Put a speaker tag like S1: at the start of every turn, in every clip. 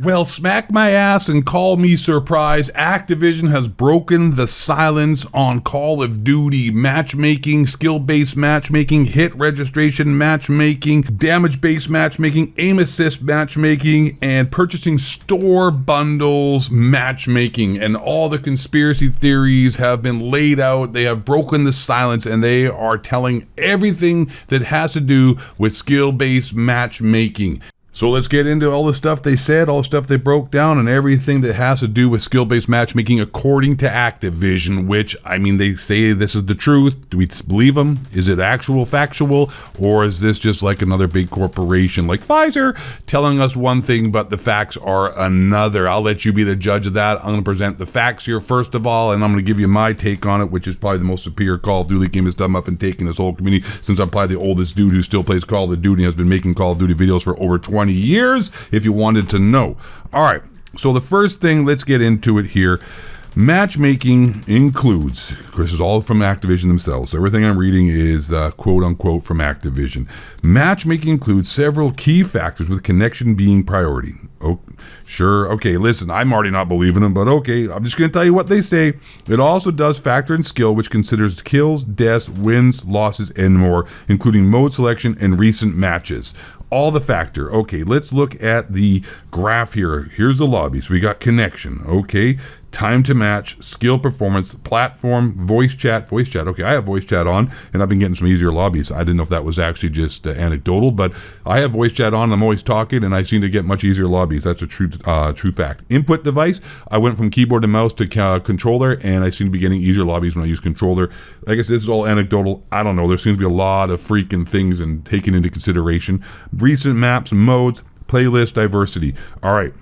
S1: Well, smack my ass and call me surprised. Activision has broken the silence on Call of Duty matchmaking, skill-based matchmaking, hit registration matchmaking, damage-based matchmaking, aim assist matchmaking, and purchasing store bundles matchmaking. And all the conspiracy theories have been laid out. They have broken the silence and they are telling everything that has to do with skill-based matchmaking. So let's get into all the stuff they said, all the stuff they broke down, and everything that has to do with skill-based matchmaking according to Activision, which, I mean, they say this is the truth. Do we believe them? Is it actual factual? Or is this just like another big corporation like Pfizer telling us one thing, but the facts are another? I'll let you be the judge of that. I'm going to present the facts here first of all, and I'm going to give you my take on it, which is probably the most superior Call of Duty game has done up and taken this whole community, since I'm probably the oldest dude who still plays Call of Duty and has been making Call of Duty videos for over 20 years, if you wanted to know. All right, so the first thing, let's get into it here. Matchmaking includes, this is all from Activision themselves. Everything I'm reading is quote unquote from Activision. Matchmaking includes several key factors with connection being priority. Oh, sure. Okay, listen, I'm already not believing them, but okay, I'm just going to tell you what they say. It also does factor in skill, which considers kills, deaths, wins, losses, and more, including mode selection and recent matches. All the factor. Okay, let's look at the graph here. Here's the lobby. So we got connection. Okay, time to match, skill performance, platform, voice chat. Okay, I have voice chat on, and I've been getting some easier lobbies. I didn't know if that was actually just anecdotal, but I have voice chat on. I'm always talking, and I seem to get much easier lobbies. That's a true fact. Input device. I went from keyboard and mouse to controller, and I seem to be getting easier lobbies when I use controller. I guess this is all anecdotal. I don't know. There seems to be a lot of freaking things and taken into consideration. Recent maps, modes, playlist diversity. All right.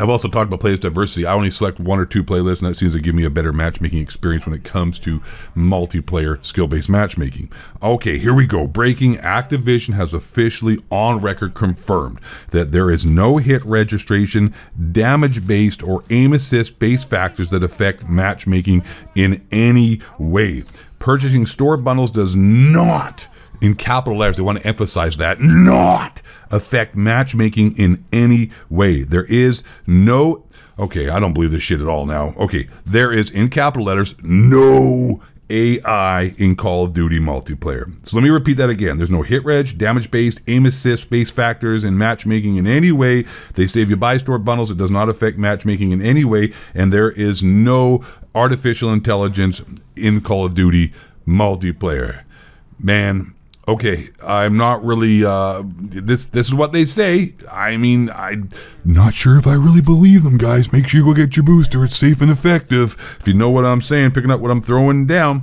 S1: I've also talked about playlist diversity. I only select one or two playlists, and that seems to give me a better matchmaking experience when it comes to multiplayer skill-based matchmaking. Okay, here we go. Breaking. Activision has officially on record confirmed that there is no hit registration, damage-based, or aim assist-based factors that affect matchmaking in any way. Purchasing store bundles does not, in capital letters, they want to emphasize that, not affect matchmaking in any way. There is no, okay, I don't believe this shit at all now. Okay, there is, in capital letters, no AI in Call of Duty multiplayer. So let me repeat that again. There's no hit reg, damage-based, aim assist-based factors in matchmaking in any way. They say if you buy store bundles, it does not affect matchmaking in any way, and there is no artificial intelligence in Call of Duty multiplayer. Man, okay, I'm not really, this is what they say. I mean, I'm not sure if I really believe them, guys. Make sure you go get your booster. It's safe and effective. If you know what I'm saying, picking up what I'm throwing down.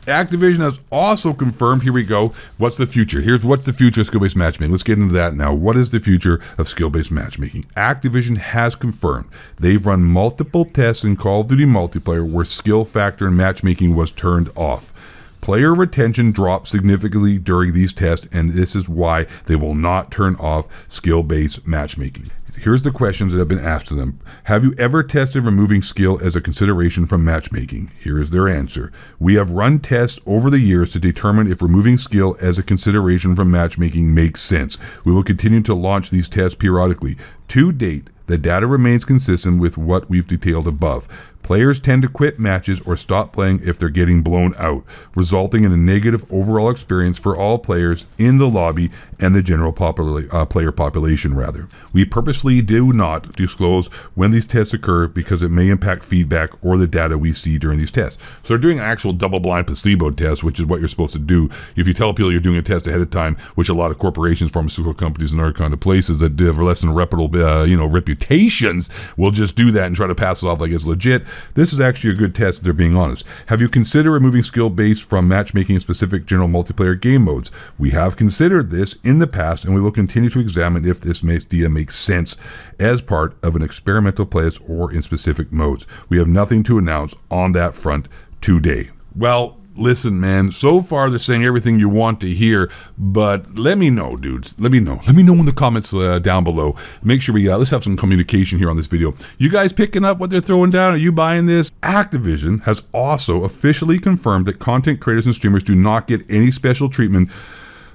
S1: Activision has also confirmed, here we go, what's the future? Here's what's the future of skill-based matchmaking. Let's get into that now. What is the future of skill-based matchmaking? Activision has confirmed they've run multiple tests in Call of Duty multiplayer where skill factor in matchmaking was turned off. Player retention dropped significantly during these tests, and this is why they will not turn off skill-based matchmaking. Here's the questions that have been asked to them. Have you ever tested removing skill as a consideration from matchmaking? Here is their answer. We have run tests over the years to determine if removing skill as a consideration from matchmaking makes sense. We will continue to launch these tests periodically. To date, the data remains consistent with what we've detailed above. Players tend to quit matches or stop playing if they're getting blown out, resulting in a negative overall experience for all players in the lobby and the general player population, rather. We purposely do not disclose when these tests occur because it may impact feedback or the data we see during these tests. So they're doing an actual double-blind placebo test, which is what you're supposed to do. If you tell people you're doing a test ahead of time, which a lot of corporations, pharmaceutical companies, and other kind of places that have less than reputable reputations will just do that and try to pass it off like it's legit. This is actually a good test, if they're being honest. Have you considered removing skill based from matchmaking in specific general multiplayer game modes? We have considered this in the past, and we will continue to examine if this idea makes sense as part of an experimental place or in specific modes. We have nothing to announce on that front today. Well, listen, man, so far they're saying everything you want to hear, but let me know, dudes. Let me know in the comments down below. Make sure let's have some communication here on this video. You guys picking up what they're throwing down? Are you buying this? Activision has also officially confirmed that content creators and streamers do not get any special treatment,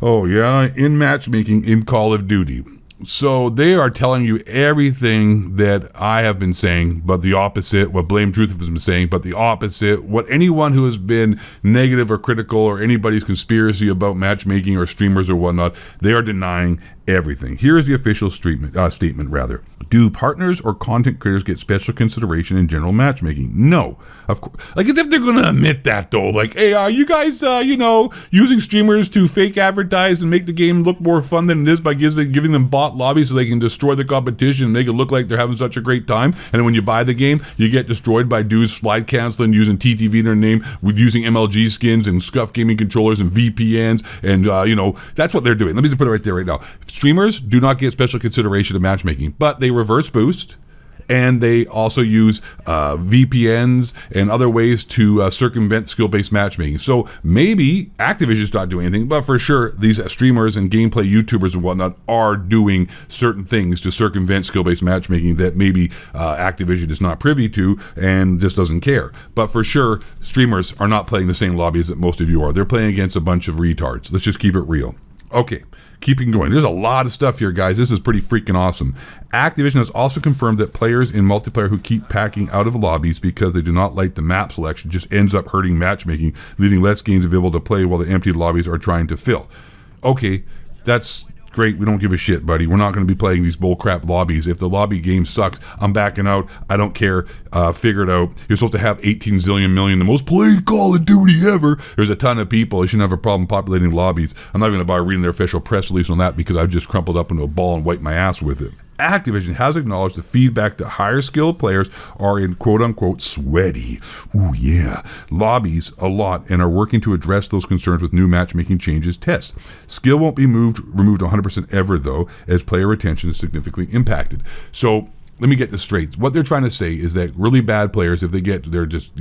S1: in matchmaking in Call of Duty. So they are telling you everything that I have been saying, but the opposite, what Blame Truth has been saying, but the opposite, what anyone who has been negative or critical or anybody's conspiracy about matchmaking or streamers or whatnot, they are denying everything. Here's the official statement. Do partners or content creators get special consideration in general matchmaking? No. Of course. Like, if they're going to admit that, though, like, hey, are you guys, using streamers to fake advertise and make the game look more fun than it is by giving them bot lobbies so they can destroy the competition and make it look like they're having such a great time? And then when you buy the game, you get destroyed by dudes slide canceling, using TTV in their name, with using MLG skins and scuff gaming controllers and VPNs, and, that's what they're doing. Let me just put it right there right now. Streamers do not get special consideration of matchmaking, but they reverse boost, and they also use VPNs and other ways to circumvent skill-based matchmaking. So maybe Activision's not doing anything, but for sure these streamers and gameplay YouTubers and whatnot are doing certain things to circumvent skill-based matchmaking that maybe Activision is not privy to and just doesn't care. But for sure, streamers are not playing the same lobbies that most of you are. They're playing against a bunch of retards. Let's just keep it real. Okay, keeping going. There's a lot of stuff here, guys. This is pretty freaking awesome. Activision has also confirmed that players in multiplayer who keep packing out of lobbies because they do not like the map selection just ends up hurting matchmaking, leaving less games available to play while the empty lobbies are trying to fill. Okay, that's great. We don't give a shit, buddy. We're not going to be playing these bullcrap lobbies. If the lobby game sucks, I'm backing out. I don't care. Figure it out. You're supposed to have 18 zillion million, the most played Call of Duty ever. There's a ton of people. You shouldn't have a problem populating lobbies. I'm not going to bother reading their official press release on that because I've just crumpled up into a ball and wiped my ass with it. Activision has acknowledged the feedback that higher skilled players are in quote-unquote sweaty, lobbies a lot, and are working to address those concerns with new matchmaking changes tests. Skill won't be removed 100% ever, though, as player retention is significantly impacted. So let me get this straight. What they're trying to say is that really bad players, if they're just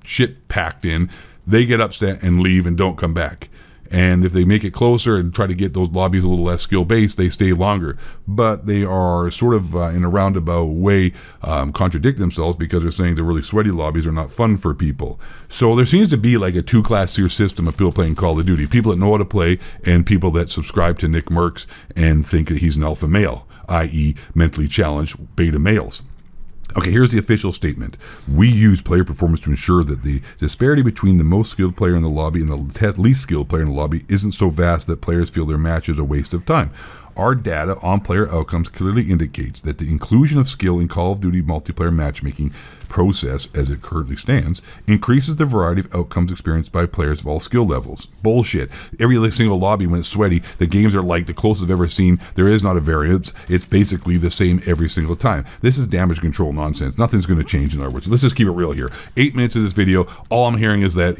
S1: shit packed in, they get upset and leave and don't come back. And if they make it closer and try to get those lobbies a little less skill-based, they stay longer. But they are sort of, in a roundabout way, contradict themselves because they're saying the really sweaty lobbies are not fun for people. So there seems to be like a two-class tier system of people playing Call of Duty. People that know how to play and people that subscribe to Nick Merckx and think that he's an alpha male, i.e. mentally challenged beta males. Okay, here's the official statement. We use player performance to ensure that the disparity between the most skilled player in the lobby and the least skilled player in the lobby isn't so vast that players feel their match is a waste of time. Our data on player outcomes clearly indicates that the inclusion of skill in Call of Duty multiplayer matchmaking process, as it currently stands, increases the variety of outcomes experienced by players of all skill levels. Bullshit. Every single lobby, when it's sweaty, the games are like the closest I've ever seen. There is not a variance. It's basically the same every single time. This is damage control nonsense. Nothing's going to change, in other words. Let's just keep it real here. 8 minutes of this video, all I'm hearing is that,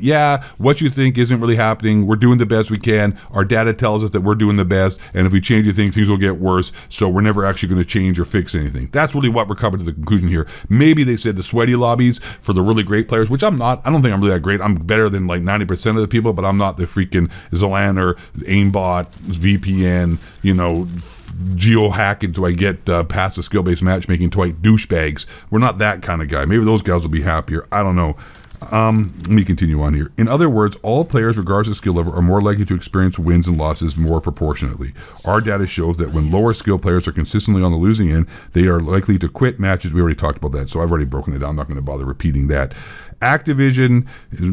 S1: what you think isn't really happening. We're doing the best we can. Our data tells us that we're doing the best, and if we change anything, things will get worse, so we're never actually going to change or fix anything. That's really what we're coming to the conclusion here. Maybe they said the sweaty lobbies for the really great players, which I'm not. I don't think I'm really that great. I'm better than like 90% of the people, but I'm not the freaking Zolander, aimbot, VPN, geo-hack until I get past the skill-based matchmaking to douchebags. We're not that kind of guy. Maybe those guys will be happier. I don't know. Let me continue on here. In other words, all players, regardless of skill level, are more likely to experience wins and losses more proportionately. Our data shows that when lower skill players are consistently on the losing end, they are likely to quit matches. We already talked about that, so I've already broken it down. I'm not going to bother repeating that. Activision,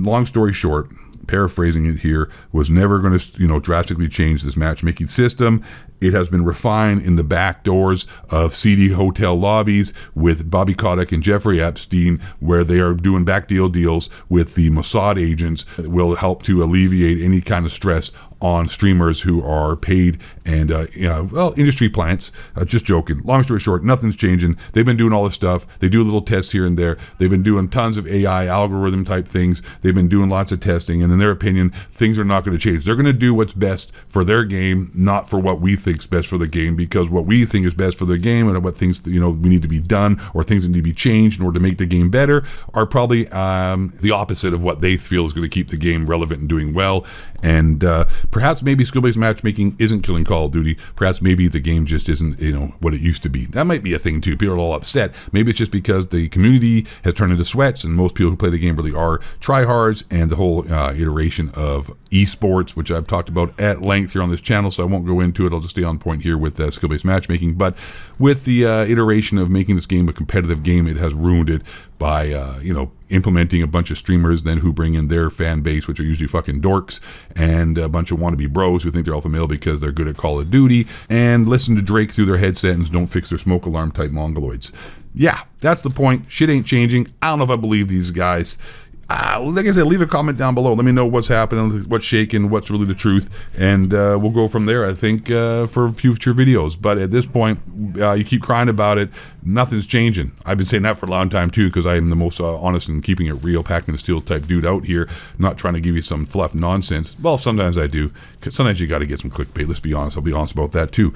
S1: long story short, paraphrasing it here, was never going to, drastically change this matchmaking system. It has been refined in the back doors of seedy hotel lobbies with Bobby Kotick and Jeffrey Epstein, where they are doing backdeal deals with the Mossad agents that will help to alleviate any kind of stress on streamers who are paid and, industry plants. Just joking. Long story short, nothing's changing. They've been doing all this stuff. They do little tests here and there. They've been doing tons of AI algorithm type things. They've been doing lots of testing, and in their opinion, things are not going to change. They're going to do what's best for their game, not for what we think is best for the game, because what we think is best for the game and what things we need to be done or things that need to be changed in order to make the game better are probably the opposite of what they feel is going to keep the game relevant and doing well. And perhaps maybe skill-based matchmaking isn't killing Call of Duty. Perhaps maybe the game just isn't, what it used to be. That might be a thing too. People are all upset. Maybe it's just because the community has turned into sweats, and most people who play the game really are tryhards, and the whole iteration of esports, which I've talked about at length here on this channel, so I won't go into it. I'll just stay on point here with skill-based matchmaking. But with the iteration of making this game a competitive game, it has ruined it by, implementing a bunch of streamers then who bring in their fan base, which are usually fucking dorks, and a bunch of wannabe bros who think they're alpha male because they're good at Call of Duty, and listen to Drake through their headset and don't fix their smoke alarm type mongoloids. Yeah, that's the point. Shit ain't changing. I don't know if I believe these guys. Like I said, leave a comment down below. Let me know what's happening, what's shaking, what's really the truth, and we'll go from there, I think, for future videos. But at this point, you keep crying about it. Nothing's changing. I've been saying that for a long time, too, because I am the most honest and keeping it real, packing the steel type dude out here, not trying to give you some fluff nonsense. Well, sometimes I do, because sometimes you got to get some clickbait. Let's be honest. I'll be honest about that, too.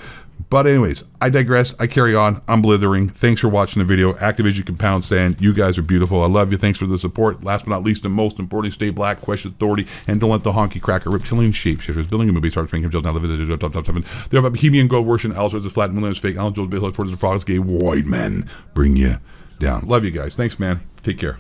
S1: But anyways, I digress. I carry on. I'm blithering. Thanks for watching the video. Activision can pound sand. You guys are beautiful. I love you. Thanks for the support. Last but not least, and most importantly, stay black, question authority, and don't let the honky cracker reptilian shapeshifters building a movie start making himself now live in the top 7. They're about Bohemian Gold version. Alice is flat, Williams fake. Alan Jones, Bill towards the frogs, gay white men bring you down. Love you guys. Thanks, man. Take care.